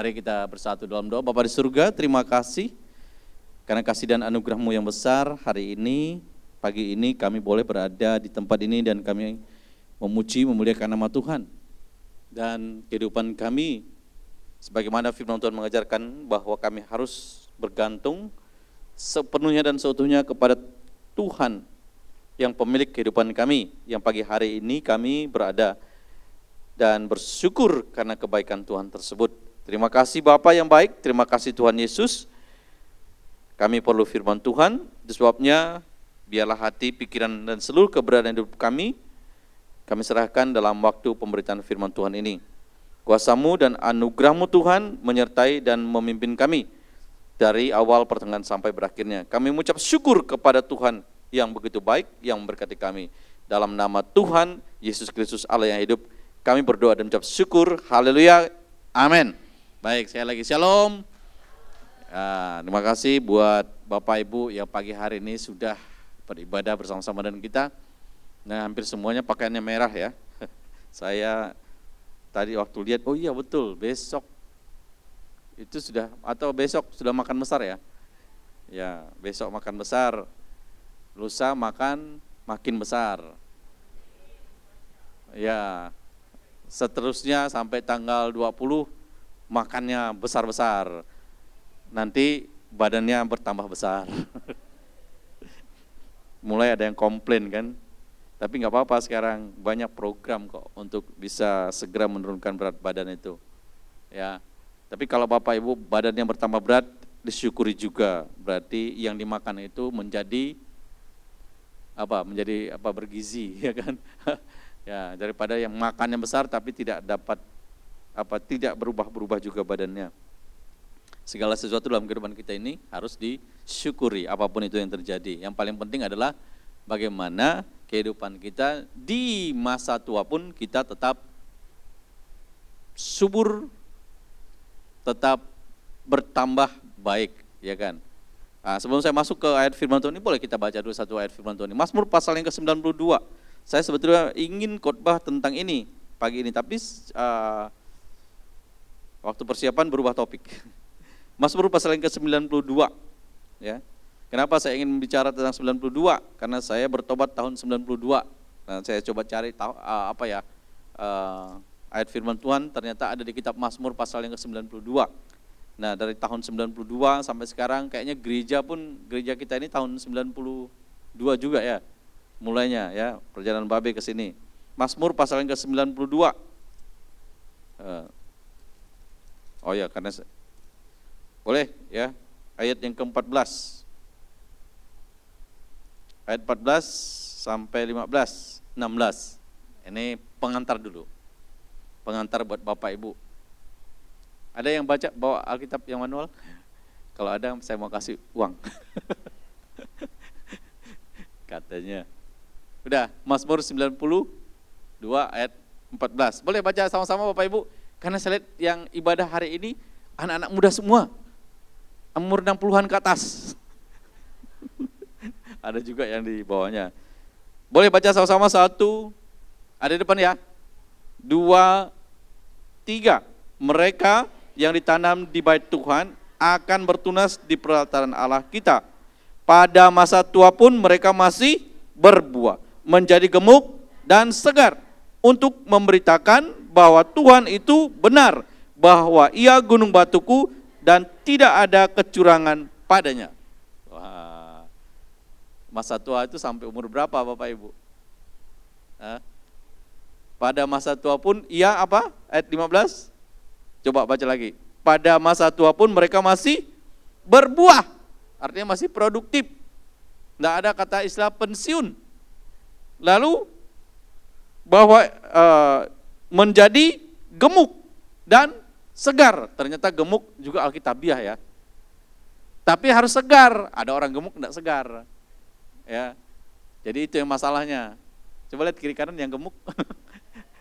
Mari kita bersatu dalam doa. Bapa di surga, terima kasih karena kasih dan anugerah-Mu yang besar hari ini, pagi ini kami boleh berada di tempat ini dan kami memuji, memuliakan nama Tuhan. Dan kehidupan kami, sebagaimana firman Tuhan mengajarkan bahwa kami harus bergantung sepenuhnya dan seutuhnya kepada Tuhan yang pemilik kehidupan kami, yang pagi hari ini kami berada dan bersyukur karena kebaikan Tuhan tersebut. Terima kasih Bapa yang baik, terima kasih Tuhan Yesus. Kami perlu firman Tuhan, sebabnya biarlah hati, pikiran dan seluruh keberadaan hidup kami serahkan dalam waktu pemberitaan firman Tuhan ini. Kuasa-Mu dan anugerah-Mu Tuhan menyertai dan memimpin kami dari awal pertengahan sampai berakhirnya. Kami mengucap syukur kepada Tuhan yang begitu baik, yang memberkati kami. Dalam nama Tuhan Yesus Kristus Allah yang hidup, kami berdoa dan mengucap syukur. Haleluya, amin. Baik, saya lagi shalom. Terima kasih buat Bapak Ibu yang pagi hari ini sudah beribadah bersama-sama dengan kita. Nah, hampir semuanya pakaiannya merah ya. Saya tadi waktu lihat, oh iya betul, besok itu sudah, atau besok sudah makan besar ya. Ya, besok makan besar, lusa makan makin besar. Ya, seterusnya sampai tanggal 20 makannya besar-besar. Nanti badannya bertambah besar. Mulai ada yang komplain kan. Tapi nggak apa-apa, sekarang banyak program kok untuk bisa segera menurunkan berat badan itu. Ya. Tapi kalau Bapak Ibu badannya bertambah berat, disyukuri juga. Berarti yang dimakan itu menjadi bergizi ya kan. Ya, daripada yang makannya besar tapi tidak dapat tidak berubah-berubah juga badannya. Segala sesuatu dalam kehidupan kita ini harus disyukuri apapun itu yang terjadi. Yang paling penting adalah bagaimana kehidupan kita di masa tua pun kita tetap subur, tetap bertambah baik, ya kan. Nah, sebelum saya masuk ke ayat firman Tuhan ini, boleh kita baca dulu satu ayat firman Tuhan ini. Mazmur pasal yang ke-92. Saya sebetulnya ingin khotbah tentang ini pagi ini, tapi waktu persiapan berubah topik. Mazmur pasal yang ke-92 ya. Kenapa saya ingin bicara tentang 92? Karena saya bertobat tahun 92. Nah, saya coba cari ayat firman Tuhan, ternyata ada di kitab Mazmur pasal yang ke-92. Nah, dari tahun 92 sampai sekarang kayaknya gereja kita ini tahun 92 juga ya. Mulainya ya, perjalanan Babe ke sini. Mazmur pasal yang ke-92. Oh ya, karena boleh ya, ayat yang ke-14. Ayat 14 sampai 16. Ini pengantar dulu. Pengantar buat Bapak Ibu. Ada yang bawa Alkitab yang manual? Kalau ada saya mau kasih uang. Katanya. Udah, Mazmur 92 ayat 14. Boleh baca sama-sama Bapak Ibu? Karena saya lihat yang ibadah hari ini anak-anak muda semua. Umur 60-an ke atas. Ada juga yang di bawahnya. Boleh baca sama-sama, 1, ada di depan ya. 2, 3. Mereka yang ditanam di bait Tuhan akan bertunas di pelataran Allah kita. Pada masa tua pun mereka masih berbuah, menjadi gemuk dan segar, untuk memberitakan bahwa Tuhan itu benar, bahwa Ia gunung batuku dan tidak ada kecurangan padanya. Wah, masa tua itu sampai umur berapa Bapak Ibu? Pada masa tua pun Ia apa? Ayat 15. Coba baca lagi. Pada masa tua pun mereka masih berbuah, artinya masih produktif. Tidak ada kata istilah pensiun. Lalu bahwa menjadi gemuk dan segar. Ternyata gemuk juga alkitabiah ya. Tapi harus segar. Ada orang gemuk tidak segar. Ya. Jadi itu yang masalahnya. Coba lihat kiri kanan yang gemuk.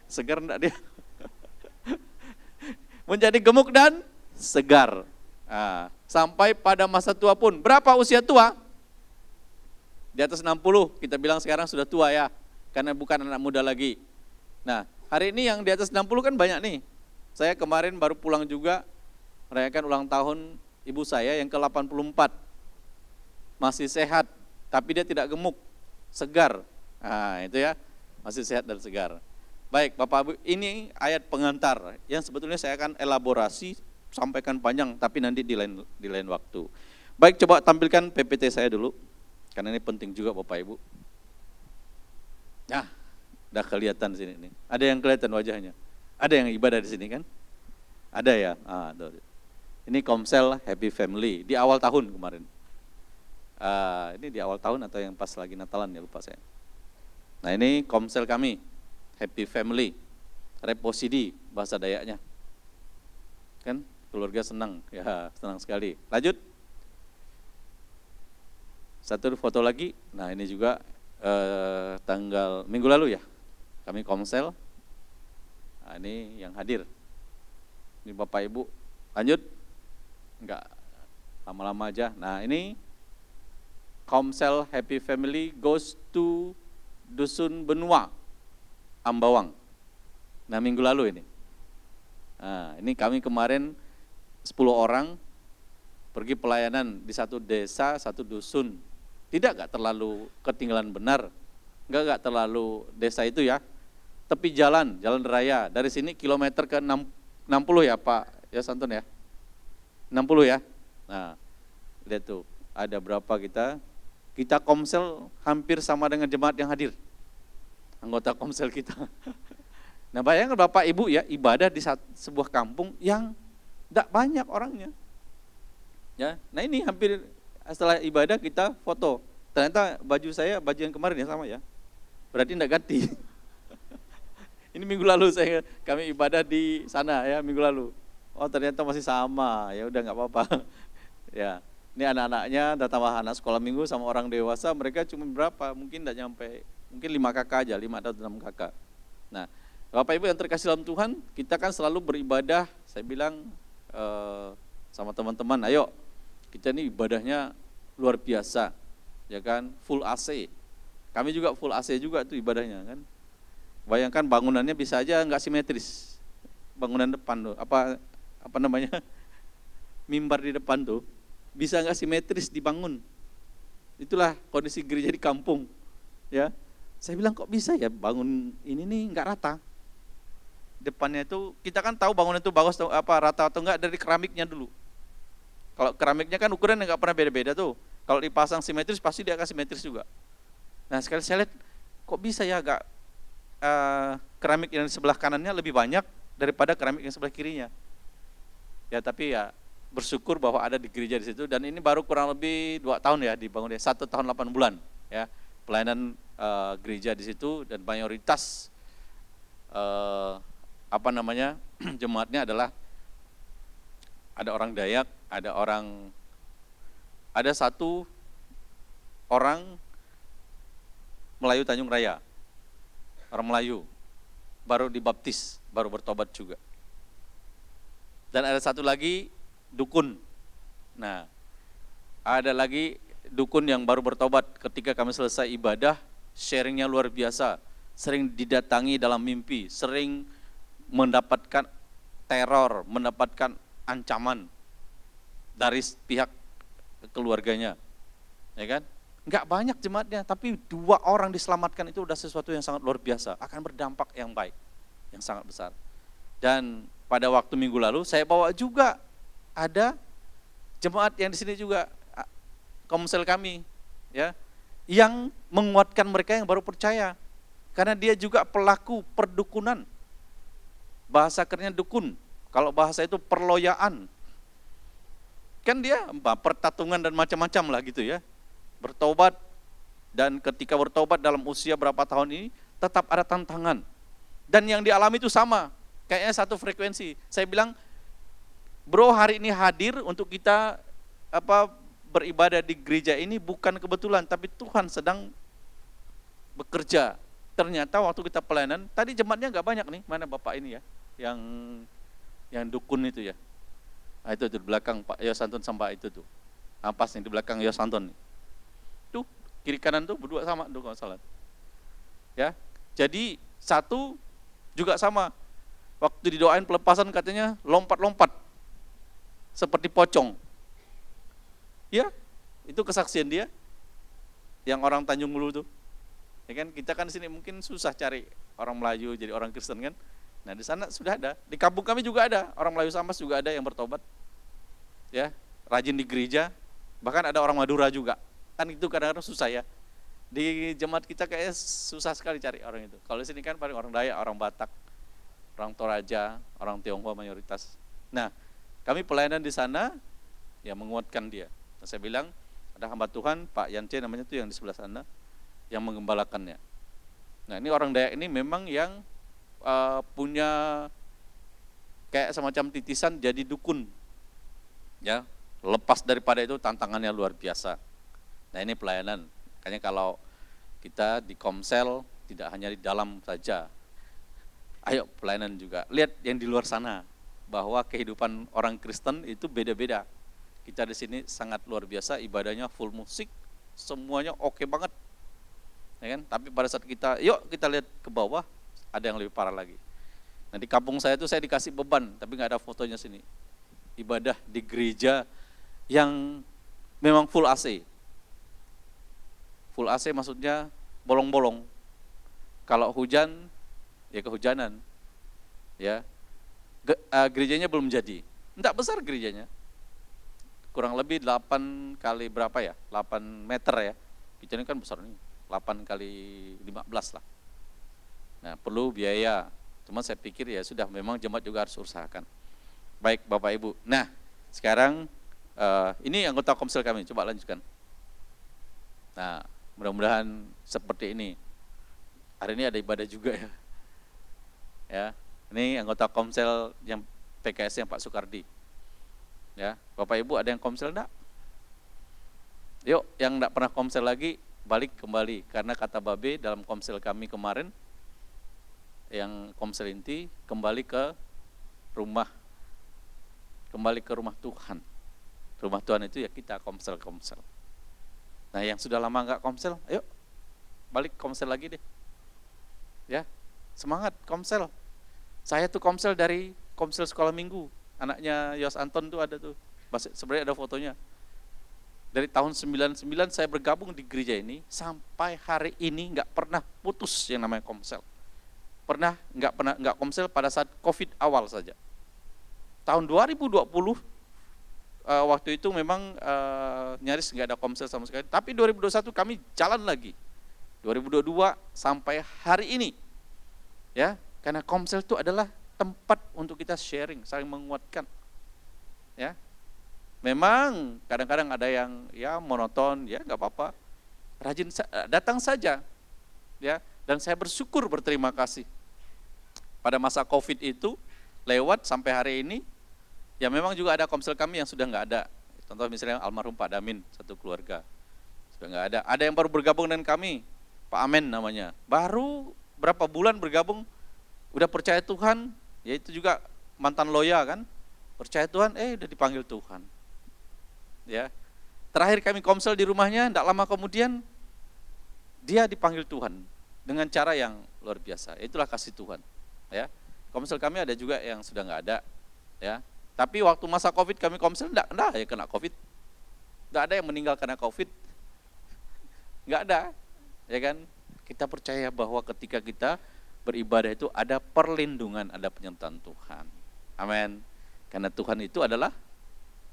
Segar enggak dia? Menjadi gemuk dan segar. Nah, sampai pada masa tua pun. Berapa usia tua? Di atas 60, kita bilang sekarang sudah tua ya. Karena bukan anak muda lagi. Nah, hari ini yang di atas 60 kan banyak nih. Saya kemarin baru pulang juga merayakan ulang tahun ibu saya yang ke-84. Masih sehat, tapi dia tidak gemuk, segar. Nah, itu ya, masih sehat dan segar. Baik, Bapak Ibu, ini ayat pengantar yang sebetulnya saya akan elaborasi, sampaikan panjang, tapi nanti di lain waktu. Baik, coba tampilkan PPT saya dulu, karena ini penting juga Bapak Ibu. Nah, udah kelihatan di sini nih. Ada yang kelihatan wajahnya? Ada yang ibadah di sini kan? Ada ya? Tuh. Ini Komsel Happy Family di awal tahun kemarin. Ini di awal tahun atau yang pas lagi Natalan ya, lupa saya. Nah, ini Komsel kami, Happy Family, Reposidi bahasa Dayaknya. Kan keluarga senang, ya senang sekali. Lanjut. Satu foto lagi. Nah, ini juga tanggal minggu lalu ya. Kami Komsel. Nah, ini yang hadir. Ini Bapak Ibu. Lanjut. Enggak lama-lama aja. Nah, ini Komsel Happy Family goes to Dusun Benua, Ambawang. Nah, minggu lalu ini. Nah, ini kami kemarin 10 orang pergi pelayanan di satu desa, satu dusun. Tidak terlalu ketinggalan benar. Enggak terlalu desa itu ya. Tepi jalan raya. Dari sini kilometer ke 60 ya Pak Yosantun ya. 60 ya. Nah, lihat tuh, ada berapa kita Komsel hampir sama dengan jemaat yang hadir. Anggota Komsel kita. Nah, bayangkan Bapak Ibu ya, ibadah di sebuah kampung yang tidak banyak orangnya. Ya, nah ini hampir setelah ibadah kita foto. Ternyata baju saya, baju yang kemarin ya sama ya. Berarti tidak ganti. Ini minggu lalu kami ibadah di sana ya, minggu lalu. Oh, ternyata masih sama. Ya udah nggak apa-apa. Ya. Ini anak-anaknya, tambah anak sekolah minggu sama orang dewasa, mereka cuma berapa? Mungkin tidak nyampe, mungkin 5 kakak aja, 5 atau 6 kakak. Nah, Bapak Ibu yang terkasih dalam Tuhan, kita kan selalu beribadah, saya bilang sama teman-teman, ayo kita ini ibadahnya luar biasa, ya kan, full AC. Kami juga full AC juga tuh ibadahnya kan. Bayangkan bangunannya bisa aja nggak simetris, bangunan depan tuh, apa namanya, mimbar di depan tuh, bisa nggak simetris dibangun. Itulah kondisi gereja di kampung, ya. Saya bilang kok bisa ya bangun ini nih nggak rata. Depannya itu kita kan tahu bangunan itu bagus rata atau enggak dari keramiknya dulu. Kalau keramiknya kan ukurannya nggak pernah beda-beda tuh. Kalau dipasang simetris pasti dia akan simetris juga. Nah, sekali saya lihat kok bisa ya agak keramik yang di sebelah kanannya lebih banyak daripada keramik yang sebelah kirinya. Ya, tapi ya bersyukur bahwa ada di gereja di situ, dan ini baru kurang lebih 2 tahun ya dibangun ya, 1 tahun 8 bulan ya pelayanan gereja di situ, dan mayoritas jemaatnya adalah ada orang Dayak, ada satu orang Melayu Tanjung Raya, orang Melayu baru dibaptis, baru bertobat juga, dan ada satu lagi dukun. Nah, ada lagi dukun yang baru bertobat. Ketika kami selesai ibadah, sharingnya luar biasa. Sering didatangi dalam mimpi, sering mendapatkan teror, mendapatkan ancaman dari pihak keluarganya. Ya kan? Enggak banyak jemaatnya, tapi 2 orang diselamatkan itu udah sesuatu yang sangat luar biasa, akan berdampak yang baik, yang sangat besar. Dan pada waktu minggu lalu saya bawa juga ada jemaat yang di sini juga, Komsel kami ya, yang menguatkan mereka yang baru percaya, karena dia juga pelaku perdukunan. Bahasa kerennya dukun, kalau bahasa itu perloyaan. Kan dia pertatungan dan macam-macam lah gitu ya. Bertobat, dan ketika bertobat dalam usia berapa tahun ini tetap ada tantangan. Dan yang dialami itu sama, kayaknya satu frekuensi. Saya bilang, bro, hari ini hadir untuk kita beribadah di gereja ini bukan kebetulan, tapi Tuhan sedang bekerja. Ternyata waktu kita pelayanan, tadi jemaatnya nggak banyak nih, mana Bapak ini ya, yang dukun itu ya. Nah, itu di belakang Pak Yosantun sama itu tuh. Pas nih di belakang Yosantun. Tuh, kiri kanan tuh berdua sama tuh kalau salat. Ya. Jadi satu juga sama. Waktu didoain pelepasan katanya lompat-lompat. seperti pocong. Ya, itu kesaksian dia yang orang Tanjung Hulu tuh. Ya kan, kita kan di sini mungkin susah cari orang Melayu jadi orang Kristen kan. Nah, di sana sudah ada. Di kampung kami juga ada, orang Melayu Sambas juga ada yang bertobat. Ya, rajin di gereja, bahkan ada orang Madura juga. Kan itu kadang-kadang susah ya. Di jemaat kita kayaknya susah sekali cari orang itu. Kalau di sini kan paling orang Dayak, orang Batak, orang Toraja, orang Tionghoa mayoritas. Nah, kami pelayanan di sana ya menguatkan dia. Nah, saya bilang ada hamba Tuhan, Pak Yance namanya tuh yang di sebelah sana, yang mengembalakannya. Nah, ini orang Dayak ini memang yang punya kayak semacam titisan jadi dukun. Ya, lepas daripada itu tantangannya luar biasa. Nah, ini pelayanan. Makanya kalau kita di Komsel tidak hanya di dalam saja. Ayo pelayanan juga. Lihat yang di luar sana bahwa kehidupan orang Kristen itu beda-beda. Kita di sini sangat luar biasa, ibadahnya full musik, semuanya oke banget. Ya kan? Tapi pada saat yuk kita lihat ke bawah, ada yang lebih parah lagi. Nah, di kampung saya itu saya dikasih beban, tapi nggak ada fotonya sini. Ibadah di gereja yang memang full AC. Full AC maksudnya bolong-bolong. Kalau hujan, ya kehujanan. Ya, gerejanya belum jadi. Enggak besar gerejanya. Kurang lebih 8 kali berapa ya? 8 meter ya. Kita ini kan besar nih. 8 kali 15 lah. Nah, perlu biaya. Cuma saya pikir ya sudah, memang jemaat juga harus usahakan. Baik Bapak Ibu. Nah, sekarang ini anggota Komsel kami. Coba lanjutkan. Nah, mudah-mudahan seperti ini. Hari ini ada ibadah juga ya. Ya, ini anggota Komsel yang PKS yang Pak Soekardi. Ya, Bapak Ibu ada yang Komsel enggak? Yuk, yang enggak pernah Komsel lagi balik kembali, karena kata Babe dalam Komsel kami kemarin yang Komsel inti kembali ke rumah Tuhan. Rumah Tuhan itu ya kita Komsel. Nah, yang sudah lama enggak Komsel, ayo balik Komsel lagi deh. Ya, semangat Komsel. Saya tuh Komsel dari Komsel sekolah minggu. Anaknya Yos Anton tuh ada tuh. Sebenarnya ada fotonya. Dari tahun 99 saya bergabung di gereja ini sampai hari ini enggak pernah putus yang namanya Komsel. Enggak Komsel pada saat Covid awal saja. Tahun 2020 waktu itu memang nyaris enggak ada Komsel sama sekali. Tapi 2021 kami jalan lagi. 2022 sampai hari ini. Ya, karena Komsel itu adalah tempat untuk kita sharing, saling menguatkan. Ya. Memang kadang-kadang ada yang ya monoton, ya enggak apa-apa. Rajin datang saja. Ya, dan saya berterima kasih. Pada masa Covid itu lewat sampai hari ini, ya memang juga ada Komsel kami yang sudah enggak ada. Contoh misalnya almarhum Pak Damin, satu keluarga. Sudah enggak ada. Ada yang baru bergabung dengan kami, Pak Amen namanya. Baru berapa bulan bergabung, udah percaya Tuhan, yaitu juga mantan loya kan, percaya Tuhan, udah dipanggil Tuhan. Ya, terakhir kami Komsel di rumahnya, tidak lama kemudian dia dipanggil Tuhan dengan cara yang luar biasa. Itulah kasih Tuhan. Ya, Komsel kami ada juga yang sudah nggak ada. Ya, tapi waktu masa Covid kami Komsel enggak ya kena Covid, nggak ada yang meninggal karena Covid, nggak ada, ya kan? Kita percaya bahwa ketika kita beribadah itu ada perlindungan, ada penyertaan Tuhan. Amin. Karena Tuhan itu adalah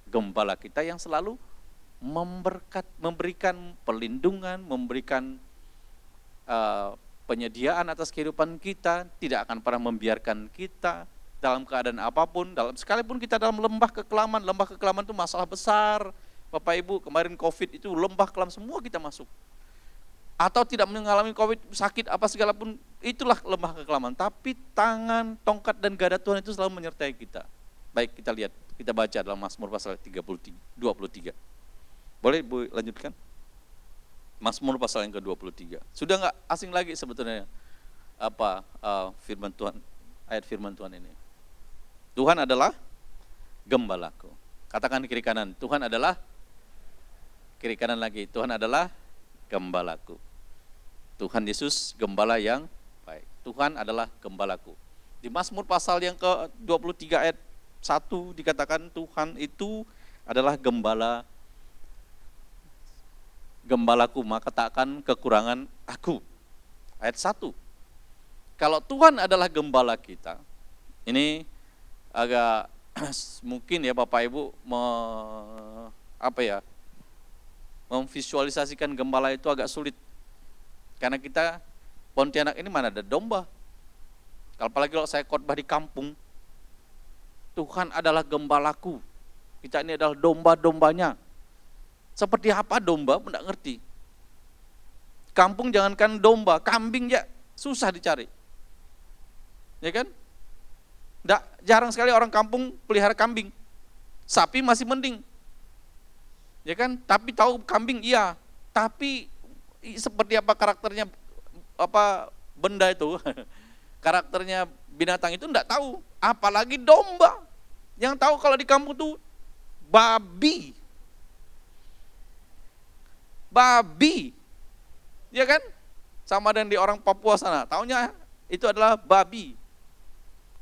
gembala kita yang selalu memberikan perlindungan, memberikan penyediaan atas kehidupan kita, tidak akan pernah membiarkan kita dalam keadaan apapun, sekalipun kita dalam lembah kekelaman itu masalah besar. Bapak Ibu, kemarin Covid itu lembah kelam semua kita masuk. Atau tidak mengalami Covid, sakit apa segala pun, itulah lembah kekelaman. Tapi tangan, tongkat dan gada Tuhan itu selalu menyertai kita. Baik, kita lihat, kita baca dalam Mazmur pasal 23. Boleh Bu lanjutkan? Mazmur pasal yang ke-23. Sudah enggak asing lagi sebetulnya firman Tuhan, ayat firman Tuhan ini. Tuhan adalah gembalaku. Katakan kiri kanan, Tuhan adalah, kiri kanan lagi, Tuhan adalah gembalaku. Tuhan Yesus gembala yang baik. Tuhan adalah gembalaku. Di Mazmur pasal yang ke-23 ayat 1 dikatakan Tuhan itu adalah gembalaku, maka tak akan kekurangan aku. Ayat 1. Kalau Tuhan adalah gembala kita, ini agak mungkin ya Bapak Ibu memvisualisasikan gembala itu agak sulit. Karena kita Pontianak ini mana ada domba. Apalagi kalau saya khotbah di kampung, Tuhan adalah gembalaku. Kita ini adalah domba-dombanya. Seperti apa domba? Tidak ngerti. Kampung jangankan domba, kambing ya susah dicari. Ya kan? Jarang sekali orang kampung pelihara kambing. Sapi masih mending. Ya kan? Tapi tahu kambing iya. Tapi seperti apa karakternya benda itu? Karakternya binatang itu enggak tahu. Apalagi domba. Yang tahu kalau di kampung itu babi. Babi. Ya kan? Sama dengan di orang Papua sana. Taunya itu adalah babi.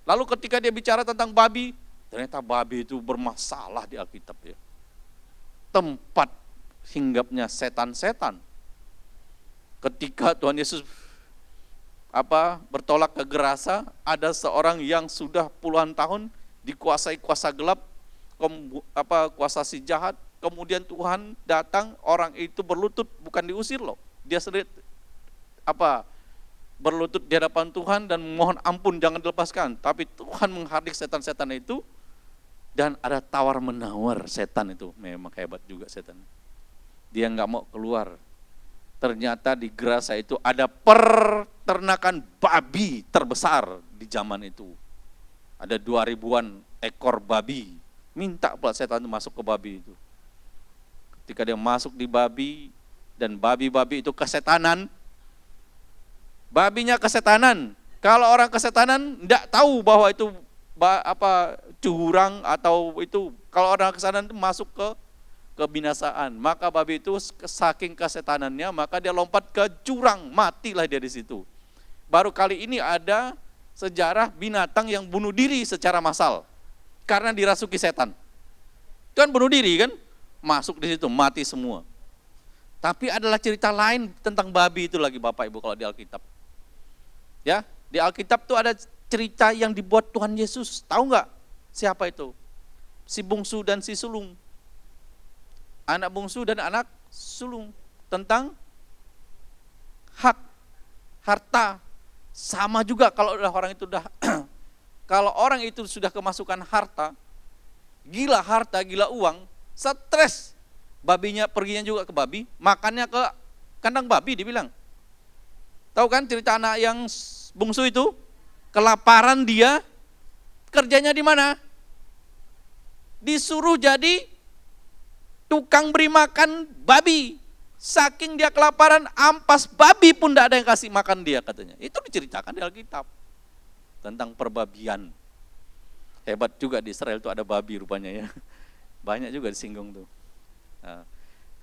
Lalu ketika dia bicara tentang babi, ternyata babi itu bermasalah di Alkitab ya. Tempat hinggapnya setan-setan. Ketika Tuhan Yesus bertolak ke Gerasa, ada seorang yang sudah puluhan tahun dikuasai kuasa gelap, kuasa si jahat. Kemudian Tuhan datang, orang itu berlutut, bukan diusir loh. Dia sendiri berlutut di hadapan Tuhan dan mohon ampun, jangan dilepaskan. Tapi Tuhan menghardik setan-setan itu, dan ada tawar menawar setan itu. Memang hebat juga setan. Dia nggak mau keluar. Ternyata di Gerasa itu ada peternakan babi terbesar di zaman itu. Ada 2.000-an ekor babi. Minta pula setan itu masuk ke babi itu. Ketika dia masuk di babi, dan babi-babi itu kesetanan, babinya kesetanan. Kalau orang kesetanan tidak tahu bahwa itu curang atau itu. Kalau orang kesetanan itu masuk ke kebinasaan. Maka babi itu saking kesetanannya, maka dia lompat ke jurang, matilah dia di situ. Baru kali ini ada sejarah binatang yang bunuh diri secara massal karena dirasuki setan. Itu kan bunuh diri kan? Masuk di situ, mati semua. Tapi adalah cerita lain tentang babi itu lagi Bapak Ibu kalau di Alkitab. Ya, di Alkitab tuh ada cerita yang dibuat Tuhan Yesus. Tahu nggak siapa itu? Si bungsu dan si sulung. Anak bungsu dan anak sulung. Tentang hak, harta. Sama juga kalau orang itu kalau orang itu sudah kemasukan harta, gila harta, gila uang, stres. Babinya perginya juga ke babi, makannya ke kandang babi dibilang. Tahu kan cerita anak yang bungsu itu? Kelaparan dia, kerjanya di mana? Disuruh jadi tukang beri makan babi. Saking dia kelaparan, ampas babi pun tidak ada yang kasih makan dia katanya. Itu diceritakan di Alkitab. Tentang perbabian. Hebat juga di Israel itu ada babi rupanya ya. Banyak juga disinggung tuh. Nah,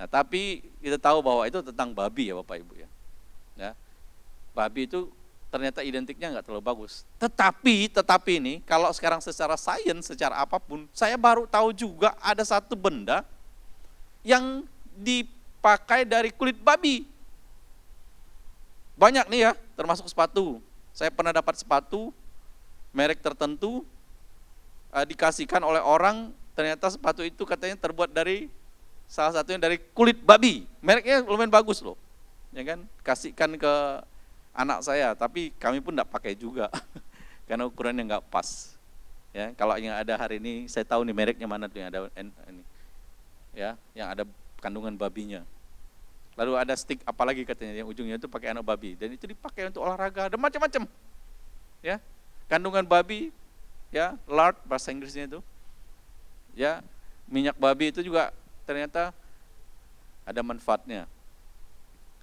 tapi kita tahu bahwa itu tentang babi ya Bapak Ibu ya. Babi itu ternyata identiknya nggak terlalu bagus. Tetapi ini kalau sekarang secara sains, secara apapun, saya baru tahu juga ada satu benda yang dipakai dari kulit babi. Banyak nih ya, termasuk sepatu. Saya pernah dapat sepatu merek tertentu dikasihkan oleh orang, ternyata sepatu itu katanya terbuat dari salah satunya dari kulit babi. Mereknya lumayan bagus loh. Ya kan? Kasihkan ke anak saya, tapi kami pun enggak pakai juga. Karena ukurannya enggak pas. Ya, kalau yang ada hari ini saya tahu nih mereknya mana tuh yang ada ini. Ya, yang ada kandungan babinya. Lalu ada stick apalagi katanya yang ujungnya itu pakai anak babi, dan itu dipakai untuk olahraga, ada macam-macam. Ya. Kandungan babi, ya, lard bahasa Inggrisnya itu. Ya, minyak babi itu juga ternyata ada manfaatnya.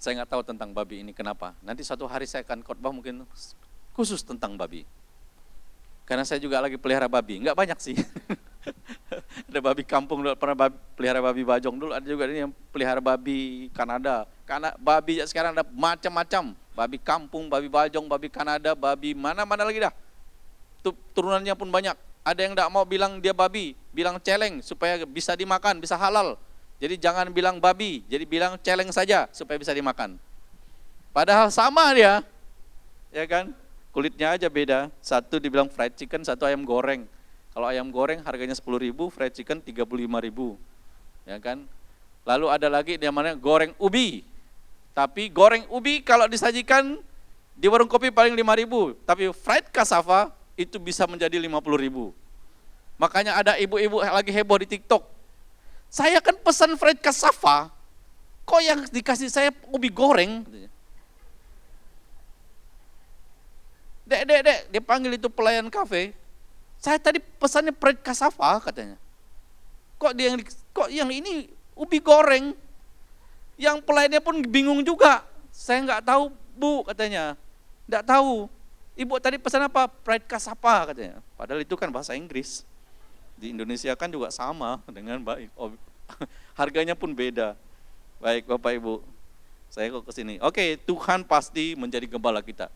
Saya nggak tahu tentang babi ini kenapa. Nanti suatu hari saya akan khotbah mungkin khusus tentang babi. Karena saya juga lagi pelihara babi, nggak banyak sih. Ada babi kampung dulu, pernah pelihara babi bajong dulu, ada juga ini yang pelihara babi Kanada. Karena babi sekarang ada macam-macam, babi kampung, babi bajong, babi Kanada, babi mana-mana lagi dah. Turunannya pun banyak. Ada yang tidak mau bilang dia babi, bilang celeng supaya bisa dimakan, bisa halal. Jadi jangan bilang babi, jadi bilang celeng saja supaya bisa dimakan. Padahal sama dia, ya kan? Kulitnya aja beda. Satu dibilang fried chicken, satu ayam goreng. Kalau ayam goreng harganya 10.000, fried chicken 35.000, ya kan? Lalu ada lagi yang mana goreng ubi. Tapi goreng ubi kalau disajikan di warung kopi paling 5.000, tapi fried cassava itu bisa menjadi 50.000. Makanya ada ibu-ibu lagi heboh di TikTok. Saya kan pesan fried cassava, kok yang dikasih saya ubi goreng? Dek, dia panggil itu pelayan kafe. Saya tadi pesannya fried cassava katanya. Kok yang ini ubi goreng? Yang pelayannya pun bingung juga. Saya nggak tahu bu katanya, nggak tahu. Ibu tadi pesan apa? Fried cassava katanya. Padahal itu kan bahasa Inggris. Di Indonesia kan juga sama dengan baik. Harganya pun beda. Baik Bapak Ibu, saya kok kesini. Oke, Tuhan pasti menjadi gembala kita.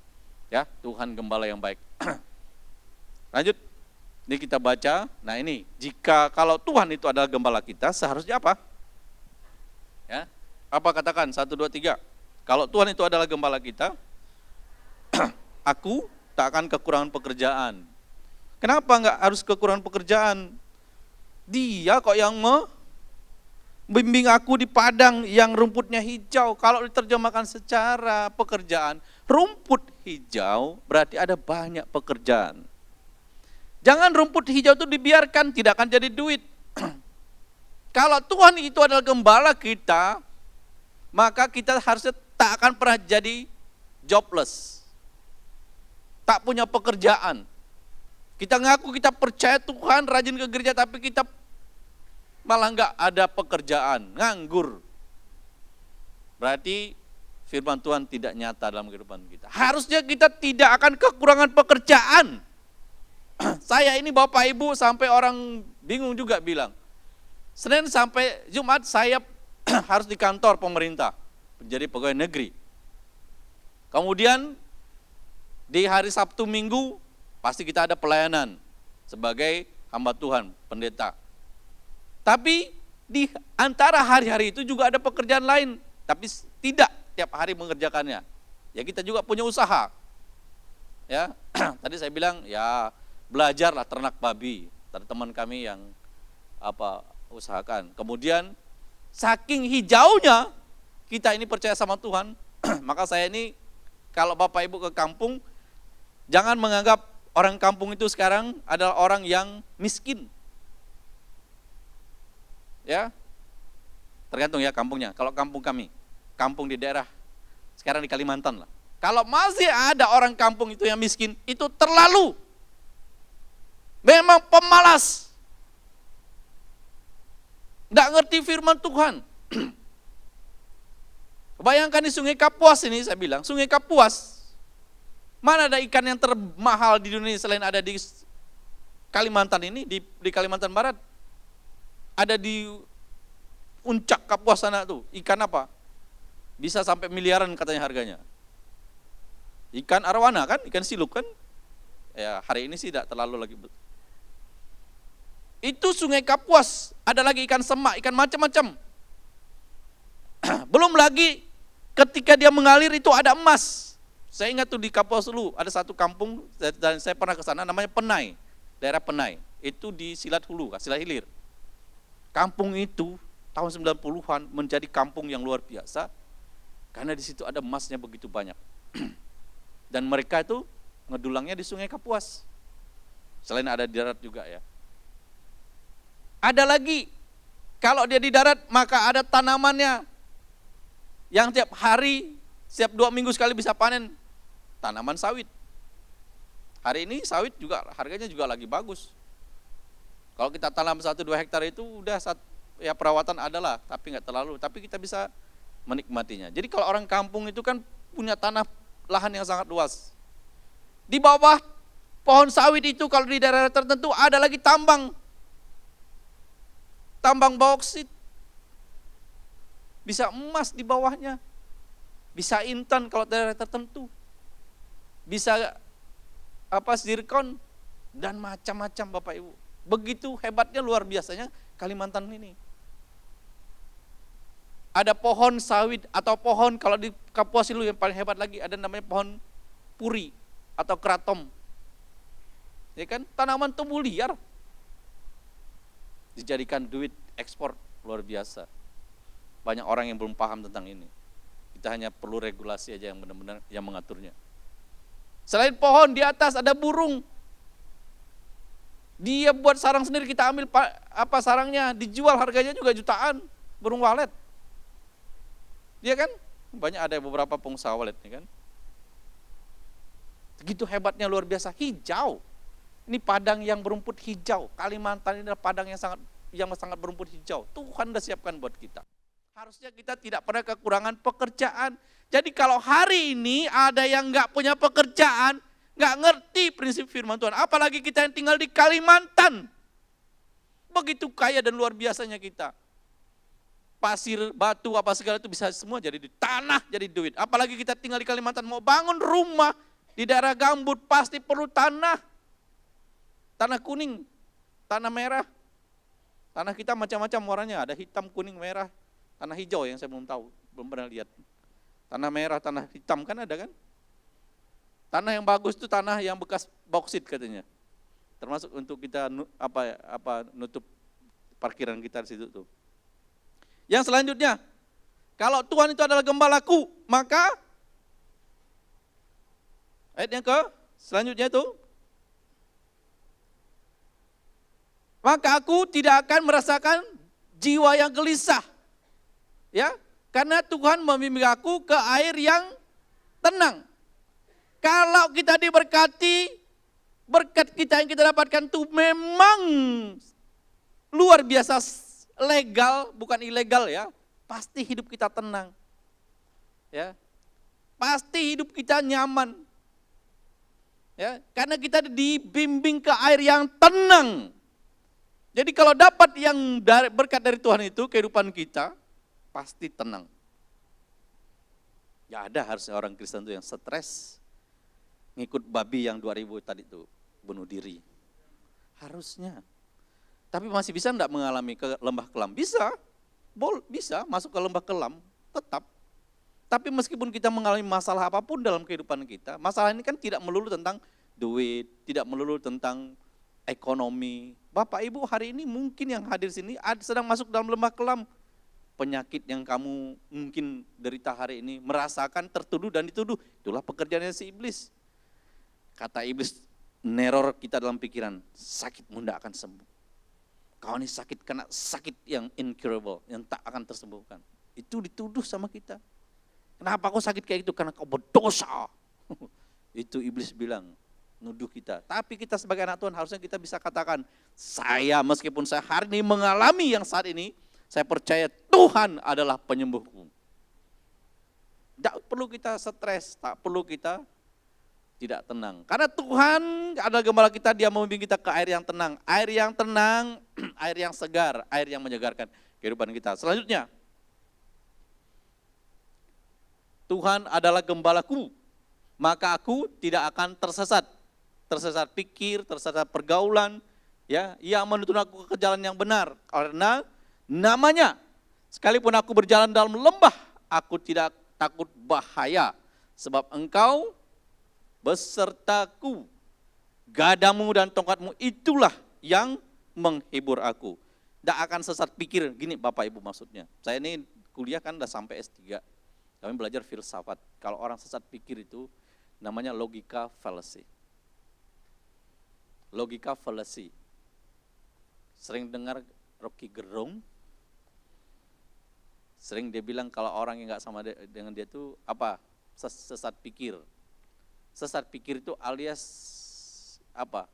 Ya, Tuhan gembala yang baik. Lanjut. Ini kita baca. Nah ini, kalau Tuhan itu adalah gembala kita, seharusnya apa? Ya, apa katakan? 1, 2, 3. Kalau Tuhan itu adalah gembala kita, aku tak akan kekurangan pekerjaan. Kenapa enggak harus kekurangan pekerjaan? Dia kok yang membimbing aku di padang yang rumputnya hijau. Kalau diterjemahkan secara pekerjaan, rumput hijau berarti ada banyak pekerjaan. Jangan rumput hijau itu dibiarkan, tidak akan jadi duit. Kalau Tuhan itu adalah gembala kita, maka kita harusnya tak akan pernah jadi jobless. Tak punya pekerjaan. Kita ngaku kita percaya Tuhan, rajin ke gereja, tapi kita malah enggak ada pekerjaan, nganggur. Berarti firman Tuhan tidak nyata dalam kehidupan kita. Harusnya kita tidak akan kekurangan pekerjaan. Saya ini Bapak Ibu sampai orang bingung juga bilang, Senin sampai Jumat saya harus di kantor pemerintah, menjadi pegawai negeri. Kemudian di hari Sabtu Minggu pasti kita ada pelayanan sebagai hamba Tuhan, pendeta. Tapi di antara hari-hari itu juga ada pekerjaan lain, tapi tidak tiap hari mengerjakannya. Ya kita juga punya usaha. Ya, tadi saya bilang ya belajarlah ternak babi. Ada teman kami yang usahakan. Kemudian saking hijaunya kita ini percaya sama Tuhan, maka saya ini kalau Bapak Ibu ke kampung, jangan menganggap orang kampung itu sekarang adalah orang yang miskin. Ya, tergantung ya kampungnya. Kalau kampung kami, kampung di daerah, sekarang di Kalimantan lah. Kalau masih ada orang kampung itu yang miskin, itu terlalu. Memang pemalas. Nggak ngerti firman Tuhan. Bayangkan di Sungai Kapuas ini, saya bilang, Sungai Kapuas, mana ada ikan yang termahal di dunia selain ada di Kalimantan ini, di Kalimantan Barat. Ada di puncak Kapuas sana tuh, ikan apa? Bisa sampai miliaran katanya harganya. Ikan arwana kan, ikan siluk kan? Ya hari ini sih tidak terlalu lagi. Itu Sungai Kapuas, ada lagi ikan semak, ikan macam-macam. Belum lagi ketika dia mengalir itu ada emas. Saya ingat tuh di Kapuas dulu, ada satu kampung, dan saya pernah ke sana namanya Penai, daerah Penai. Itu di Silat Hulu, Silat Hilir. Kampung itu tahun 90-an menjadi kampung yang luar biasa, karena di situ ada emasnya begitu banyak. Dan mereka itu ngedulangnya di Sungai Kapuas. Selain ada di darat juga ya. Ada lagi, kalau dia di darat maka ada tanamannya yang tiap hari, setiap 2 minggu sekali bisa panen, tanaman sawit. Hari ini sawit juga harganya juga lagi bagus. Kalau kita tanam 1-2 hektar itu udah ya perawatan adalah, tapi nggak terlalu, tapi kita bisa menikmatinya. Jadi kalau orang kampung itu kan punya tanah lahan yang sangat luas. Di bawah pohon sawit itu kalau di daerah tertentu ada lagi tambang bauksit. Bisa emas di bawahnya. Bisa intan kalau daerah tertentu. Bisa zirkon. dan macam-macam Bapak Ibu. Begitu hebatnya, luar biasanya Kalimantan ini. Ada pohon sawit atau pohon, kalau di Kapuas Hulu yang paling hebat lagi ada namanya pohon puri atau keraton. Ya kan, tanaman tumbuh liar. Dijadikan duit ekspor, luar biasa. Banyak orang yang belum paham tentang ini. Kita hanya perlu regulasi aja yang benar-benar yang mengaturnya. Selain pohon, di atas ada burung. Dia buat sarang sendiri, kita ambil sarangnya, dijual harganya juga jutaan, burung walet. Dia kan, banyak ada beberapa pengusaha walet nih kan. Begitu hebatnya, luar biasa, hijau. Ini padang yang berumput hijau. Kalimantan ini adalah padang yang sangat berumput hijau. Tuhan sudah siapkan buat kita. Harusnya kita tidak pernah kekurangan pekerjaan. Jadi kalau hari ini ada yang nggak punya pekerjaan, nggak ngerti prinsip firman Tuhan. Apalagi kita yang tinggal di Kalimantan. Begitu kaya dan luar biasanya kita. Pasir, batu, apa segala itu bisa semua jadi duit. Tanah jadi duit. Apalagi kita tinggal di Kalimantan, mau bangun rumah di daerah gambut pasti perlu tanah. Tanah kuning, tanah merah. Tanah kita macam-macam warnanya, ada hitam, kuning, merah. Tanah hijau yang saya belum tahu, belum pernah lihat. Tanah merah, tanah hitam kan ada kan? Tanah yang bagus itu tanah yang bekas bauksit katanya. Termasuk untuk kita nutup parkiran kita di situ tuh. Yang selanjutnya, kalau Tuhan itu adalah gembalaku, maka ayat yang selanjutnya itu, maka aku tidak akan merasakan jiwa yang gelisah. Ya, karena Tuhan membimbing aku ke air yang tenang. Kalau kita diberkati, berkat kita yang kita dapatkan itu memang luar biasa legal, bukan ilegal ya. Pasti hidup kita tenang. Ya. Pasti hidup kita nyaman. Ya, karena kita dibimbing ke air yang tenang. Jadi kalau dapat yang berkat dari Tuhan itu, kehidupan kita pasti tenang. Ya ada harusnya orang Kristen itu yang stres, ngikut babi yang 2000 tadi itu, bunuh diri. Harusnya. Tapi masih bisa enggak mengalami ke lembah kelam? Bisa, bisa masuk ke lembah kelam, tetap. Tapi meskipun kita mengalami masalah apapun dalam kehidupan kita, masalah ini kan tidak melulu tentang duit, tidak melulu tentang ekonomi. Bapak Ibu hari ini mungkin yang hadir sini sedang masuk dalam lembah kelam. Penyakit yang kamu mungkin derita hari ini, merasakan tertuduh dan dituduh, itulah pekerjaannya si iblis. Kata iblis, neror kita dalam pikiran, sakitmu tidak akan sembuh. Kau ini sakit karena sakit yang incurable, yang tak akan tersembuhkan. Itu dituduh sama kita. Kenapa kau sakit kayak itu? Karena kau berdosa. Itu iblis bilang, nuduh kita. Tapi kita sebagai anak Tuhan harusnya kita bisa katakan, saya meskipun saya hari ini mengalami yang saat ini, saya percaya Tuhan adalah penyembuhku. Tidak perlu kita stres, tak perlu kita tidak tenang. Karena Tuhan adalah gembala kita, Dia membimbing kita ke air yang tenang. Air yang tenang, air yang segar, air yang menyegarkan kehidupan kita. Selanjutnya, Tuhan adalah gembalaku, maka aku tidak akan tersesat. Tersesat pikir, tersesat pergaulan, ya, Ia menuntun aku ke jalan yang benar. Karena namanya, sekalipun aku berjalan dalam lembah, aku tidak takut bahaya. Sebab Engkau besertaku, gadamu dan tongkatmu itulah yang menghibur aku. Tidak akan sesat pikir, gini Bapak Ibu maksudnya. Saya ini kuliah kan udah sampai S3, kami belajar filsafat. Kalau orang sesat pikir itu namanya logika fallacy. Logika fallacy. Sering dengar Rocky Gerung, sering dia bilang kalau orang yang gak sama dengan dia itu apa? Sesat pikir. Sesat pikir itu alias apa?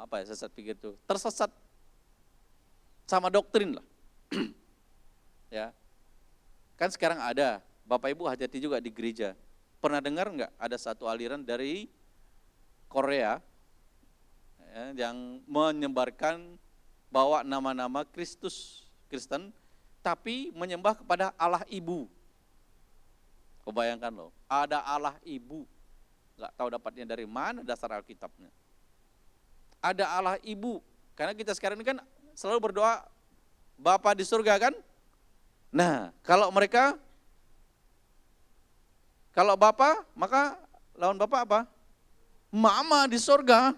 Apa ya sesat pikir itu? Tersesat sama doktrin lah. Ya. Kan sekarang ada, Bapak Ibu hati-hati juga di gereja. Pernah dengar enggak ada satu aliran dari Korea ya, yang menyebarkan bawa nama-nama Kristen, tapi menyembah kepada Allah Ibu. Kebayangkan loh, ada Allah Ibu. nggak tahu dapatnya dari mana dasar Alkitabnya. Ada Allah Ibu, karena kita sekarang ini kan selalu berdoa Bapa di surga kan. Nah, kalau Bapa, maka lawan Bapa apa? Mama di surga.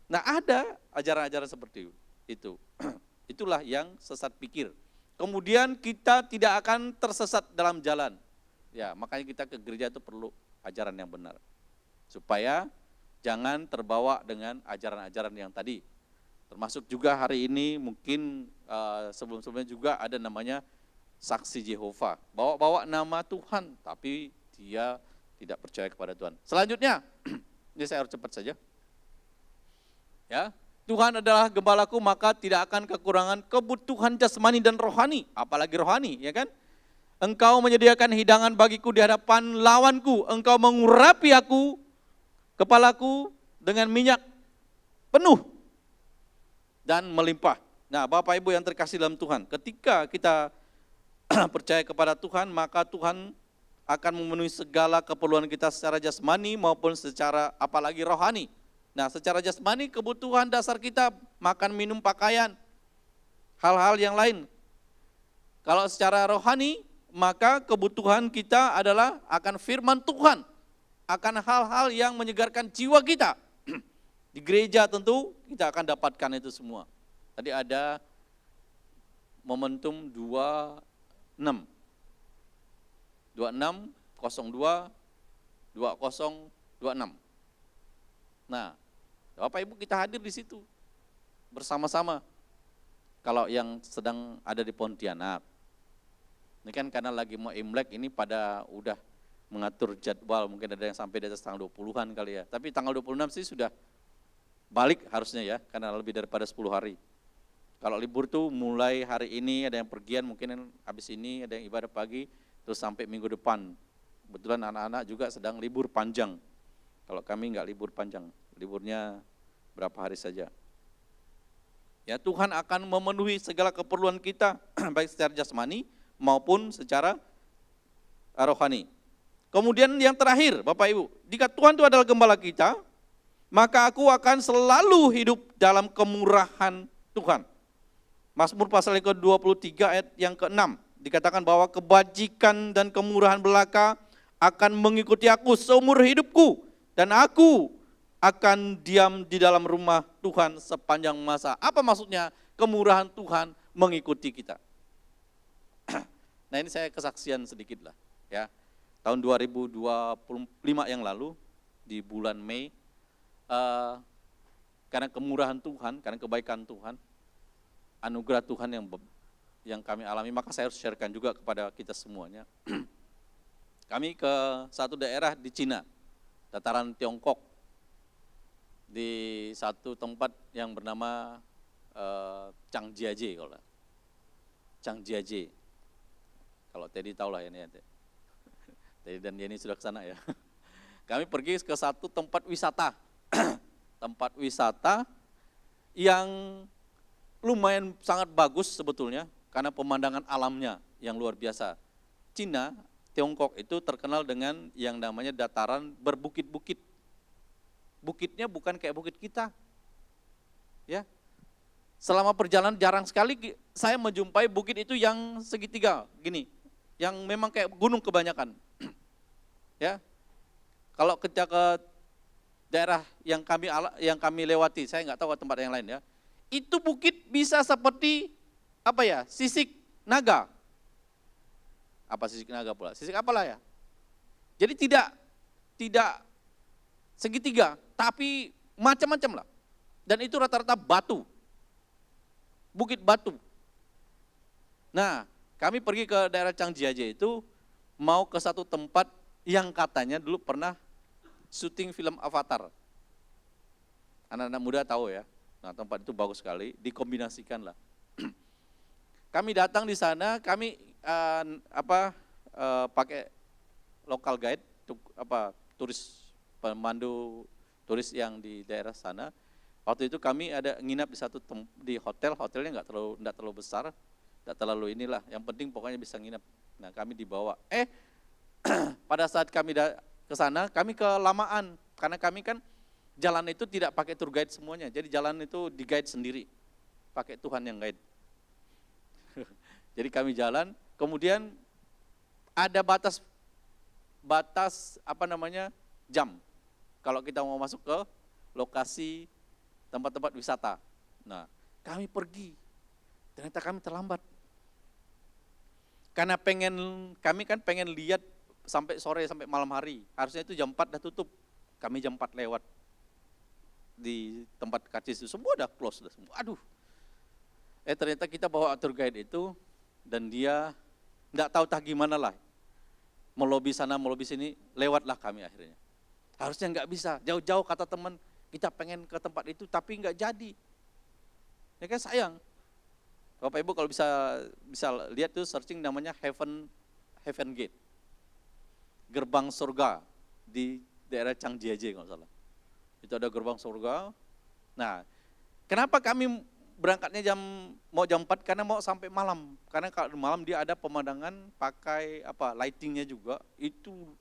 Nah, ada ajaran-ajaran seperti itu. Itulah yang sesat pikir. Kemudian kita tidak akan tersesat dalam jalan. Ya, makanya kita ke gereja itu perlu ajaran yang benar. Supaya jangan terbawa dengan ajaran-ajaran yang tadi. Termasuk juga hari ini mungkin sebelum-sebelumnya juga ada namanya saksi Yehova. Bawa-bawa nama Tuhan, tapi dia tidak percaya kepada Tuhan. Selanjutnya, ini saya harus cepat saja. Ya, Tuhan adalah gembalaku, maka tidak akan kekurangan kebutuhan jasmani dan rohani, apalagi rohani, ya kan? Engkau menyediakan hidangan bagiku di hadapan lawanku, engkau mengurapi aku, kepalaku dengan minyak penuh dan melimpah. Nah, Bapak Ibu yang terkasih dalam Tuhan, ketika kita percaya kepada Tuhan, maka Tuhan akan memenuhi segala keperluan kita secara jasmani maupun secara apalagi rohani. Nah, secara jasmani kebutuhan dasar kita, makan, minum, pakaian, hal-hal yang lain. Kalau secara rohani, maka kebutuhan kita adalah akan firman Tuhan, akan hal-hal yang menyegarkan jiwa kita. Di gereja tentu kita akan dapatkan itu semua. Tadi ada momentum 26, 02, 2026. Nah, Bapak Ibu kita hadir di situ bersama-sama. Kalau yang sedang ada di Pontianak, ini kan karena lagi mau Imlek, ini pada udah mengatur jadwal, mungkin ada yang sampai di atas tanggal 20-an kali ya. Tapi tanggal 26 sih sudah balik harusnya ya, karena lebih daripada 10 hari. Kalau libur tuh mulai hari ini ada yang pergian, mungkin habis ini ada yang ibadah pagi, terus sampai minggu depan. Kebetulan anak-anak juga sedang libur panjang. Kalau kami enggak libur panjang, liburnya berapa hari saja. Ya, Tuhan akan memenuhi segala keperluan kita, baik secara jasmani maupun secara rohani. Kemudian yang terakhir, Bapak Ibu, jika Tuhan itu adalah gembala kita, maka aku akan selalu hidup dalam kemurahan Tuhan. Mazmur pasal yang ke-23 ayat yang ke-6, dikatakan bahwa kebajikan dan kemurahan belaka akan mengikuti aku seumur hidupku, dan aku akan diam di dalam rumah Tuhan sepanjang masa. Apa maksudnya kemurahan Tuhan mengikuti kita? Nah, ini saya kesaksian sedikit lah ya. Tahun 2025 yang lalu di bulan Mei, karena kemurahan Tuhan, karena kebaikan Tuhan, anugerah Tuhan yang kami alami, maka saya harus sharekan juga kepada kita semuanya. Kami ke satu daerah di Cina, dataran Tiongkok, di satu tempat yang bernama Changjiajie kalau Changjiajie. Kalau Teddy tahu lah ini. Teddy dan Yeni sudah ke sana ya. Kami pergi ke satu tempat wisata. Tempat wisata yang lumayan sangat bagus sebetulnya karena pemandangan alamnya yang luar biasa. Cina, Tiongkok itu terkenal dengan yang namanya dataran berbukit-bukit. Bukitnya bukan kayak bukit kita. Ya. Selama perjalanan jarang sekali saya menjumpai bukit itu yang segitiga gini, yang memang kayak gunung kebanyakan. Ya. Kalau ke daerah yang kami lewati, saya nggak tahu tempat yang lain ya. Itu bukit bisa seperti apa ya? Sisik naga. Apa sisik naga pula? Sisik apalah ya? Jadi tidak segitiga, tapi macam-macam lah. Dan itu rata-rata batu. Bukit batu. Nah, kami pergi ke daerah Changjiajie itu mau ke satu tempat yang katanya dulu pernah syuting film Avatar. Anak-anak muda tahu ya. Nah, tempat itu bagus sekali, dikombinasikan lah. Kami datang di sana, kami pakai local guide, turis, pemandu turis yang di daerah sana. Waktu itu kami ada nginap di hotelnya nggak terlalu besar, nggak terlalu inilah. Yang penting pokoknya bisa nginap. Nah, kami dibawa. Pada saat kami ke sana, kami kelamaan karena kami kan jalan itu tidak pakai tour guide semuanya. Jadi jalan itu di guide sendiri. Pakai Tuhan yang guide. Jadi kami jalan, kemudian ada batas jam. Kalau kita mau masuk ke lokasi tempat-tempat wisata. Nah, kami pergi. Ternyata kami terlambat. Karena kami kan pengen lihat sampai sore, sampai malam hari. Harusnya itu jam 4 udah tutup. Kami jam 4 lewat. Di tempat karcis itu semua udah close. Udah semua. Aduh. Ternyata kita bawa tour guide itu dan dia enggak tahu gimana lah. Melobi sana, melobi sini, lewatlah kami akhirnya. Harusnya enggak bisa. Jauh-jauh kata teman, kita pengen ke tempat itu tapi enggak jadi. Ya kan sayang. Bapak Ibu kalau bisa lihat tuh searching namanya Heaven Gate. Gerbang surga di daerah Changjiajie kalau salah. Itu ada gerbang surga. Nah, kenapa kami berangkatnya mau jam 4 karena mau sampai malam. Karena kalau malam dia ada pemandangan pakai lightingnya juga. Itu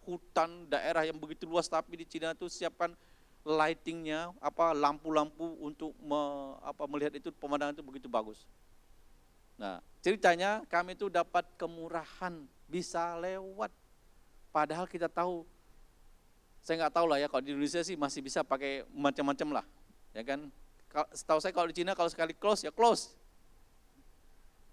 hutan daerah yang begitu luas tapi di Cina tuh siapkan lightingnya, lampu-lampu untuk melihat itu pemandangan itu begitu bagus. Nah, ceritanya kami itu dapat kemurahan bisa lewat. Padahal kita tahu, saya nggak tahu lah ya kalau di Indonesia sih masih bisa pakai macam-macam lah, ya kan? Setahu saya kalau di Cina kalau sekali close ya close.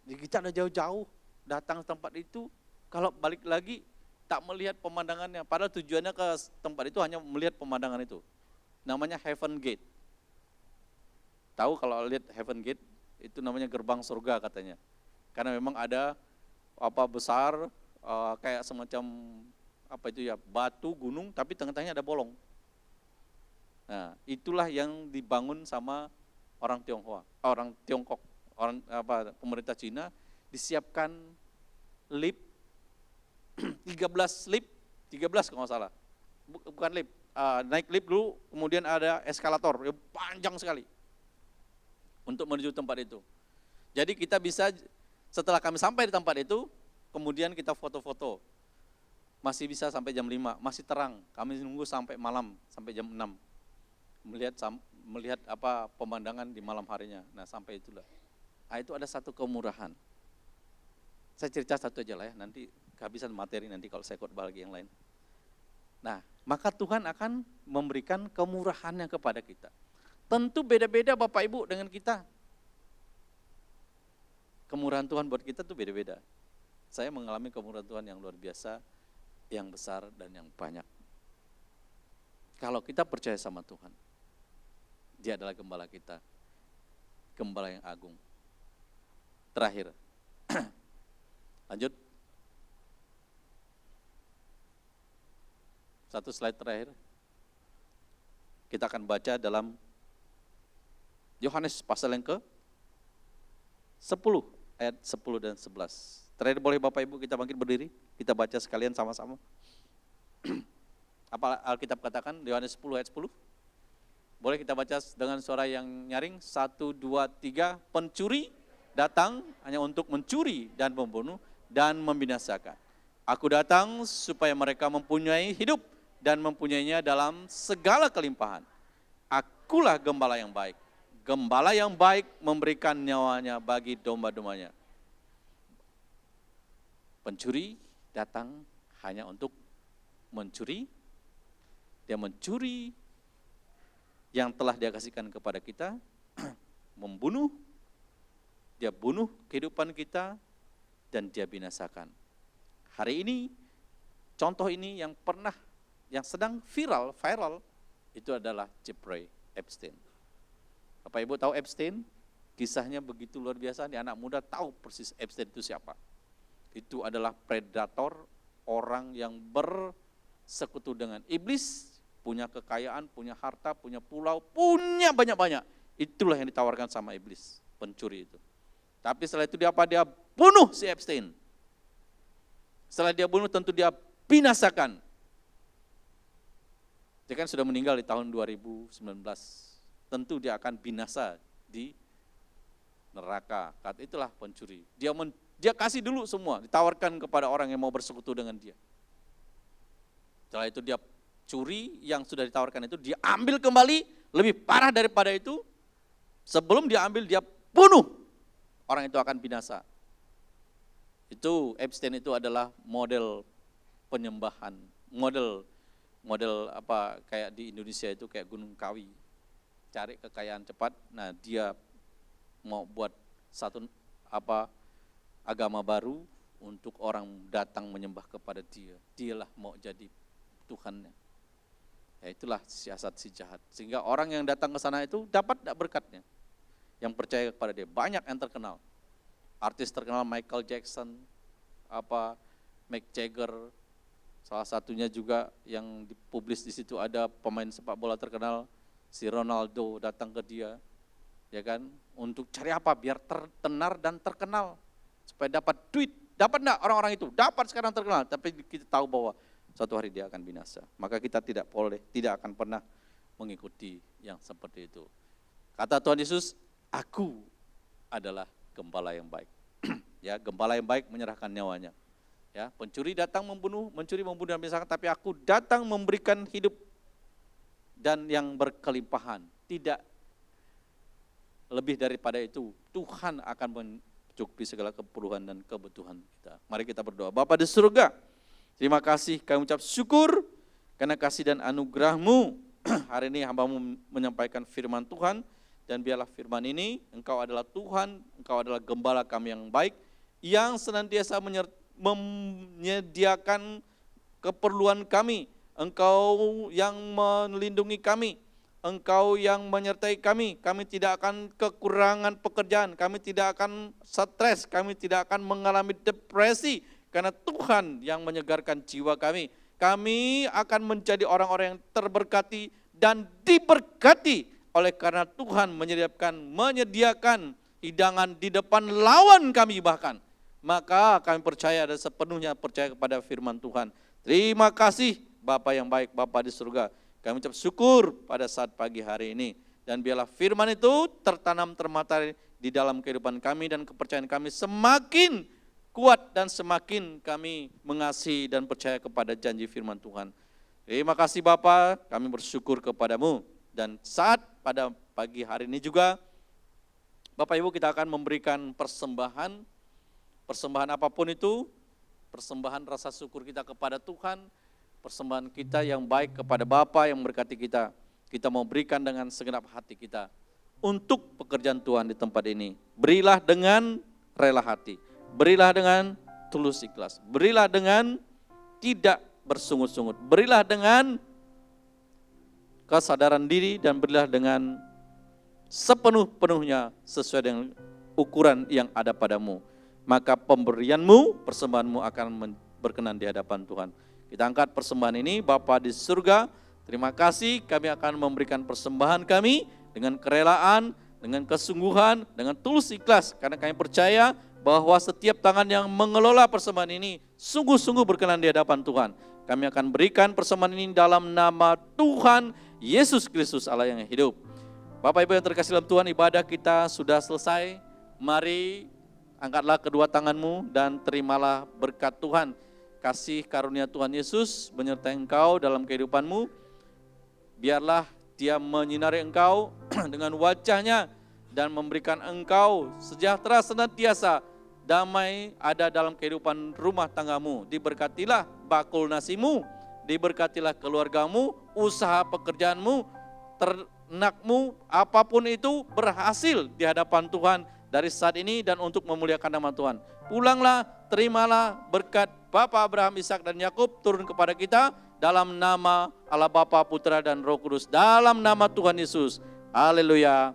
Jadi kita udah jauh-jauh datang ke tempat itu, kalau balik lagi tak melihat pemandangannya. Padahal tujuannya ke tempat itu hanya melihat pemandangan itu. Namanya Heaven Gate. Tahu kalau lihat Heaven Gate itu namanya gerbang surga katanya. Karena memang ada besar kayak semacam batu gunung tapi tengah-tengahnya ada bolong. Nah, itulah yang dibangun sama orang Tiongkok, pemerintah Cina disiapkan lift 13 kalau nggak salah. Bukan lift, naik lift dulu kemudian ada eskalator yang panjang sekali untuk menuju tempat itu. Jadi kita bisa setelah kami sampai di tempat itu, kemudian kita foto-foto. Masih bisa sampai jam 5, masih terang. Kami nunggu sampai malam, sampai jam 6. Melihat pemandangan di malam harinya. Nah, sampai itulah. Nah, itu ada satu kemurahan. Saya cerita satu aja lah ya, nanti kehabisan materi nanti kalau saya khotbah lagi yang lain. Nah, maka Tuhan akan memberikan kemurahannya kepada kita. Tentu beda-beda Bapak Ibu dengan kita. Kemurahan Tuhan buat kita tuh beda-beda. Saya mengalami kemurahan Tuhan yang luar biasa, yang besar dan yang banyak. Kalau kita percaya sama Tuhan, Dia adalah gembala kita, gembala yang agung. Terakhir, lanjut. Satu slide terakhir. Kita akan baca dalam Yohanes pasal yang ke-10, ayat 10 dan 11. Terakhir boleh Bapak Ibu kita bangkit berdiri, kita baca sekalian sama-sama. Apa Alkitab katakan, Yohanes 10 ayat 10? Boleh kita baca dengan suara yang nyaring, 1, 2, 3, pencuri datang hanya untuk mencuri dan membunuh dan membinasakan. Aku datang supaya mereka mempunyai hidup dan mempunyainya dalam segala kelimpahan. Akulah gembala yang baik. Gembala yang baik memberikan nyawanya bagi domba-dombanya. Pencuri datang hanya untuk mencuri. Dia mencuri yang telah dia kasihkan kepada kita, membunuh, dia bunuh kehidupan kita, dan dia binasakan. Hari ini, contoh ini yang sedang viral, itu adalah Jeffrey Epstein. Bapak Ibu tahu Epstein? Kisahnya begitu luar biasa, di anak muda tahu persis Epstein itu siapa. Itu adalah predator, orang yang bersekutu dengan iblis, punya kekayaan, punya harta, punya pulau, punya banyak-banyak. Itulah yang ditawarkan sama iblis, pencuri itu. Tapi setelah itu dia bunuh si Epstein. Setelah dia bunuh tentu dia binasakan. Dia kan sudah meninggal di tahun 2019. Tentu dia akan binasa di neraka. Kata itulah pencuri. Dia kasih dulu semua, ditawarkan kepada orang yang mau bersekutu dengan dia. Setelah itu dia curi yang sudah ditawarkan itu, dia ambil kembali, lebih parah daripada itu. Sebelum dia ambil, dia bunuh. Orang itu akan binasa. Itu Epstein itu adalah model penyembahan, model apa kayak di Indonesia itu kayak Gunung Kawi. Cari kekayaan cepat. Nah, dia mau buat satu agama baru untuk orang datang menyembah kepada dia. Dialah mau jadi Tuhannya. Ya itulah siasat si jahat. Sehingga orang yang datang ke sana itu dapat tidak berkatnya. Yang percaya kepada dia. Banyak yang terkenal. Artis terkenal Michael Jackson, Mick Jagger, salah satunya juga yang dipublis di situ ada pemain sepak bola terkenal, si Ronaldo datang ke dia, ya kan? Untuk cari apa? Biar tertenar dan terkenal, supaya dapat duit. Dapat enggak orang-orang itu? Dapat sekarang terkenal, tapi kita tahu bahwa suatu hari dia akan binasa. Maka kita tidak akan pernah mengikuti yang seperti itu. Kata Tuhan Yesus, aku adalah gembala yang baik. Ya, gembala yang baik menyerahkan nyawanya. Ya, pencuri datang mencuri, membunuh dan binasa, tapi aku datang memberikan hidup dan yang berkelimpahan. Tidak lebih daripada itu, Tuhan akan mencukupi segala keperluan dan kebutuhan kita. Mari kita berdoa. Bapa di surga, terima kasih, kami ucap syukur karena kasih dan anugerah-Mu. Hari ini hamba-Mu menyampaikan firman Tuhan, dan biarlah firman ini, Engkau adalah Tuhan, Engkau adalah gembala kami yang baik, yang senantiasa menyediakan keperluan kami. Engkau yang melindungi kami, Engkau yang menyertai kami. Kami tidak akan kekurangan pekerjaan, kami tidak akan stres, kami tidak akan mengalami depresi, karena Tuhan yang menyegarkan jiwa kami. Kami akan menjadi orang-orang yang terberkati dan diberkati, oleh karena Tuhan menyediakan hidangan di depan lawan kami bahkan. Maka kami percaya dan sepenuhnya percaya kepada firman Tuhan. Terima kasih Bapa yang baik, Bapa di surga. Kami ucap syukur pada saat pagi hari ini. Dan biarlah firman itu tertanam termata di dalam kehidupan kami, dan kepercayaan kami semakin kuat dan semakin kami mengasihi dan percaya kepada janji firman Tuhan. Terima kasih Bapa, kami bersyukur kepadamu. Dan saat pada pagi hari ini juga, Bapak Ibu, kita akan memberikan persembahan apapun itu, persembahan rasa syukur kita kepada Tuhan, persembahan kita yang baik kepada Bapa yang memberkati kita. Kita mau berikan dengan segenap hati kita untuk pekerjaan Tuhan di tempat ini. Berilah dengan rela hati, berilah dengan tulus ikhlas, berilah dengan tidak bersungut-sungut, berilah dengan kesadaran diri, dan berilah dengan sepenuh-penuhnya sesuai dengan ukuran yang ada padamu. Maka pemberianmu, persembahanmu akan berkenan di hadapan Tuhan. Kita angkat persembahan ini. Bapa di surga, terima kasih, kami akan memberikan persembahan kami dengan kerelaan, dengan kesungguhan, dengan tulus ikhlas, karena kami percaya bahwa setiap tangan yang mengelola persembahan ini sungguh-sungguh berkenan di hadapan Tuhan. Kami akan berikan persembahan ini dalam nama Tuhan Yesus Kristus, Allah yang hidup. Bapak Ibu yang terkasih dalam Tuhan, ibadah kita sudah selesai. Mari angkatlah kedua tanganmu dan terimalah berkat Tuhan. Kasih karunia Tuhan Yesus menyertai engkau dalam kehidupanmu. Biarlah Dia menyinari engkau dengan wajahnya dan memberikan engkau sejahtera senantiasa, damai ada dalam kehidupan rumah tanggamu. Diberkatilah bakul nasimu, diberkatilah keluargamu, usaha pekerjaanmu, ternakmu, apapun itu berhasil di hadapan Tuhan dari saat ini dan untuk memuliakan nama Tuhan. Pulanglah, terimalah berkat Bapa Abraham, Ishak dan Yakub turun kepada kita dalam nama Allah Bapa, Putra dan Roh Kudus, dalam nama Tuhan Yesus. Haleluya.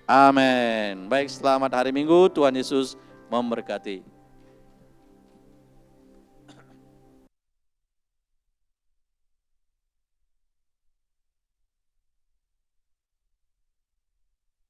Amin. Baik, selamat hari Minggu. Tuhan Yesus memberkati.